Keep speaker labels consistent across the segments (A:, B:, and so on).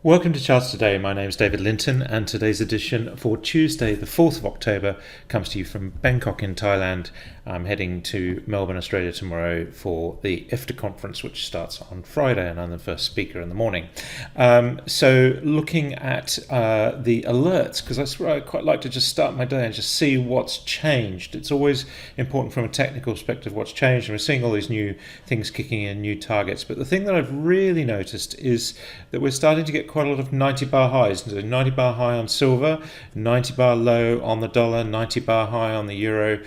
A: Welcome to Charts Today. My name is David Linton, and today's edition for Tuesday, the 4th of October, comes to you from Bangkok in Thailand. I'm heading to Melbourne, Australia tomorrow for the IFTA conference, which starts on Friday, and I'm the first speaker in the morning. So looking at the alerts, because that's where I quite like to just start my day and just see what's changed. It's always important from a technical perspective what's changed, and we're seeing all these new things kicking in, new targets. But the thing that I've really noticed is that we're starting to get quite a lot of 90 bar highs. So 90 bar high on silver, 90 bar low on the dollar, 90 bar high on the euro.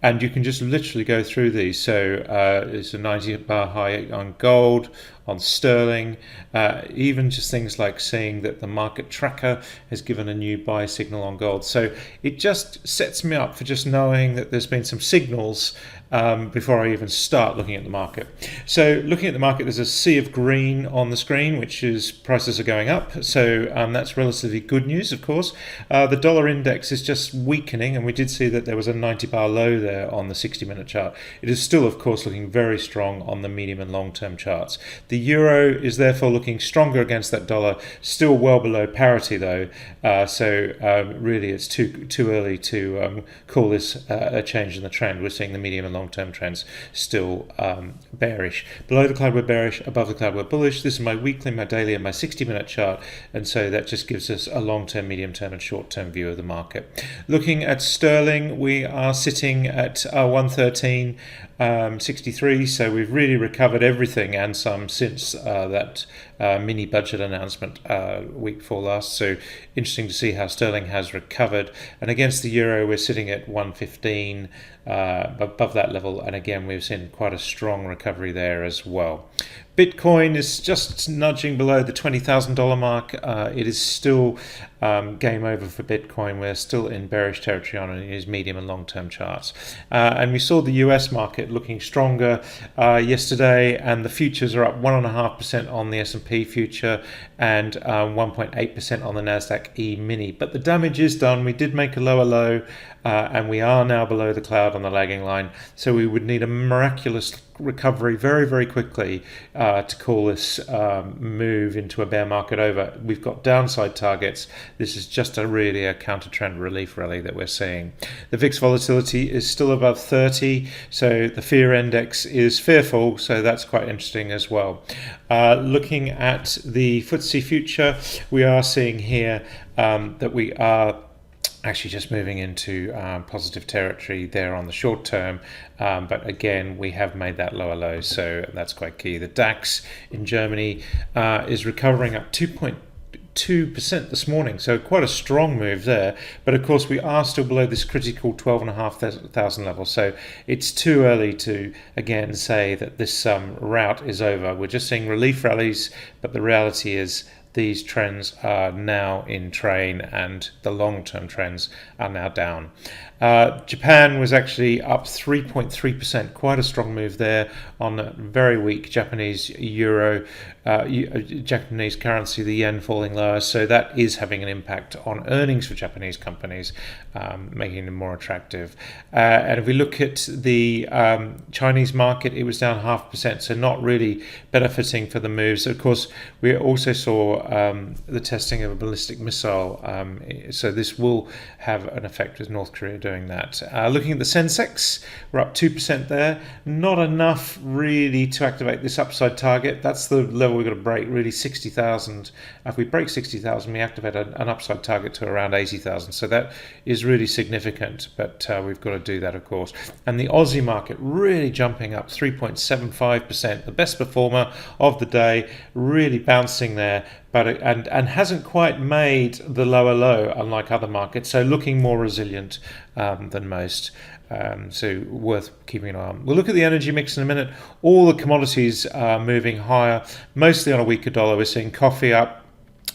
A: And you can just literally go through these. So it's a 90 bar high on gold, on sterling, even just things like seeing that the market tracker has given a new buy signal on gold. So it just sets me up for just knowing that there's been some signals before I even start looking at the market. So looking at the market, there's a sea of green on the screen, which is prices are going up. So that's relatively good news, of course. The dollar index is just weakening, and we did see that there was a 90 bar low there on the 60-minute chart. It is still, of course, looking very strong on the medium and long-term charts. The euro is therefore looking stronger against that dollar, still well below parity though. Really it's too early to call this a change in the trend. We're seeing the medium and long-term trends still bearish. Below the cloud we're bearish, above the cloud we're bullish. This is my weekly, my daily and my 60-minute chart, and so that just gives us a long-term, medium-term and short-term view of the market. Looking at sterling, we are sitting at 113.63, so we've really recovered everything and some since that mini budget announcement week before last. So interesting to see how sterling has recovered. And against the euro, we're sitting at 115 above that level, and again we've seen quite a strong recovery there as well. Bitcoin is just nudging below the $20,000 mark. It is still game over for Bitcoin. We're still in bearish territory on its medium and long-term charts. And we saw the US market looking stronger yesterday, and the futures are up 1.5% on the S&P future and 1.8% on the Nasdaq E-mini. But the damage is done. We did make a lower low, and we are now below the cloud on the lagging line. So we would need a miraculous recovery very, very quickly to call this move into a bear market over. We've got downside targets. This is just really a counter trend relief rally that we're seeing. The VIX volatility is still above 30, so the fear index is fearful, so that's quite interesting as well. Looking at the FTSE future, we are seeing here that we are actually just moving into positive territory there on the short term, but again we have made that lower low, so that's quite key. The DAX in Germany is recovering up 2.2% this morning, so quite a strong move there, but of course we are still below this critical 12,500 level, so it's too early to again say that this rout is over. We're just seeing relief rallies, but the reality is these trends are now in train, and the long-term trends are now down. Japan was actually up 3.3%, quite a strong move there on a very weak Japanese euro, Japanese currency, the yen falling lower. So that is having an impact on earnings for Japanese companies, making them more attractive. And if we look at the Chinese market, it was down 0.5%, so not really benefiting for the moves. Of course, we also saw the testing of a ballistic missile, so this will have an effect with North Korea doing that. Looking at the Sensex, we're up 2% there. Not enough really to activate this upside target. That's the level we've got to break, really 60,000. If we break 60,000, we activate an upside target to around 80,000. So that is really significant, but we've got to do that, of course. And the Aussie market really jumping up 3.75%, the best performer of the day, really bouncing there, but and hasn't quite made the lower low, unlike other markets, so looking more resilient than most. So worth keeping an eye on. We'll look at the energy mix in a minute. All the commodities are moving higher, mostly on a weaker dollar. We're seeing coffee up,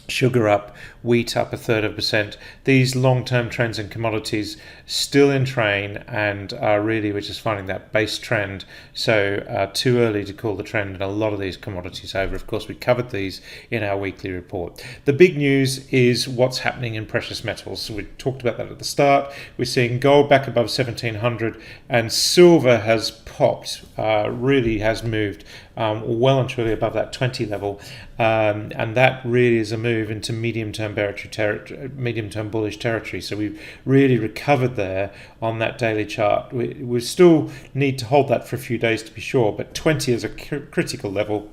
A: sugar up. wheat up 1/3%. These long-term trends in commodities still in train, and really we're just finding that base trend. So too early to call the trend in a lot of these commodities over. Of course, we covered these in our weekly report. The big news is what's happening in precious metals. So we talked about that at the start. We're seeing gold back above 1700, and silver has popped, really has moved well and truly above that 20 level, and that really is a move into medium-term bullish territory. So we've really recovered there on that daily chart. We still need to hold that for a few days to be sure, but 20 is a critical level.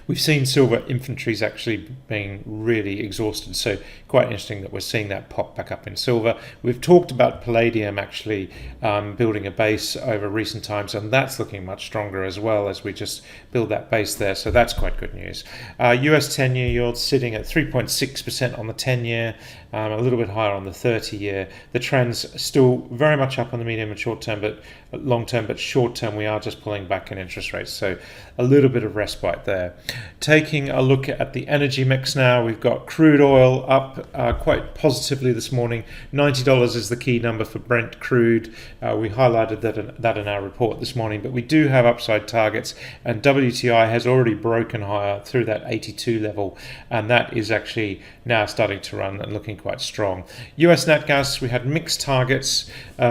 A: We've seen silver inventories actually being really exhausted, so quite interesting that we're seeing that pop back up in silver. We've talked about palladium actually building a base over recent times, and that's looking much stronger as well as we just build that base there, so that's quite good news. US 10-year yield sitting at 3.6% on the 10-year, a little bit higher on the 30-year. The trend's still very much up on the medium and short term, but long term, but short term we are just pulling back in interest rates, so a little bit of respite there. Taking a look at the energy mix now, we've got crude oil up quite positively this morning. $90 is the key number for Brent crude. We highlighted that in our report this morning, but we do have upside targets, and WTI has already broken higher through that 82 level, and that is actually now starting to run and looking quite strong. US nat gas, we had mixed targets,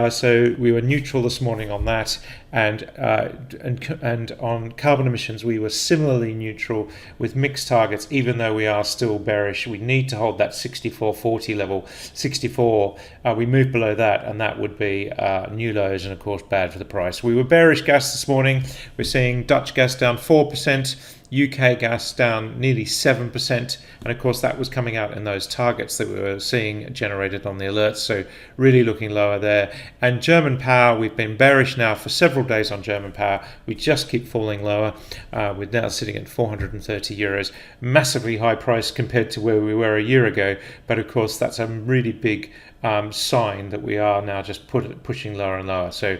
A: so we were neutral this morning on that, and on carbon emissions we were similarly neutral with mixed targets, even though we are still bearish. We need to hold that 64.40 level. 64, we move below that, and that would be new lows and of course bad for the price. We were bearish gas this morning. We're seeing Dutch gas down 4%, UK gas down nearly 7%, and of course that was coming out in those targets that we were seeing generated on the alerts, so really looking lower there. And German power, we've been bearish now for several days on German power. We just keep falling lower. We're now sitting at 430 euros, massively high price compared to where we were a year ago, but of course that's a really big sign that we are now just pushing lower and lower. So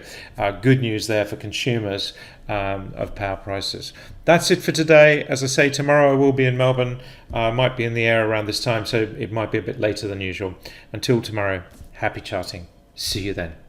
A: good news there for consumers of power prices. That's it for today. As I say, tomorrow I will be in Melbourne. Might be in the air around this time, so it might be a bit later than usual. Until tomorrow, happy charting. See you then.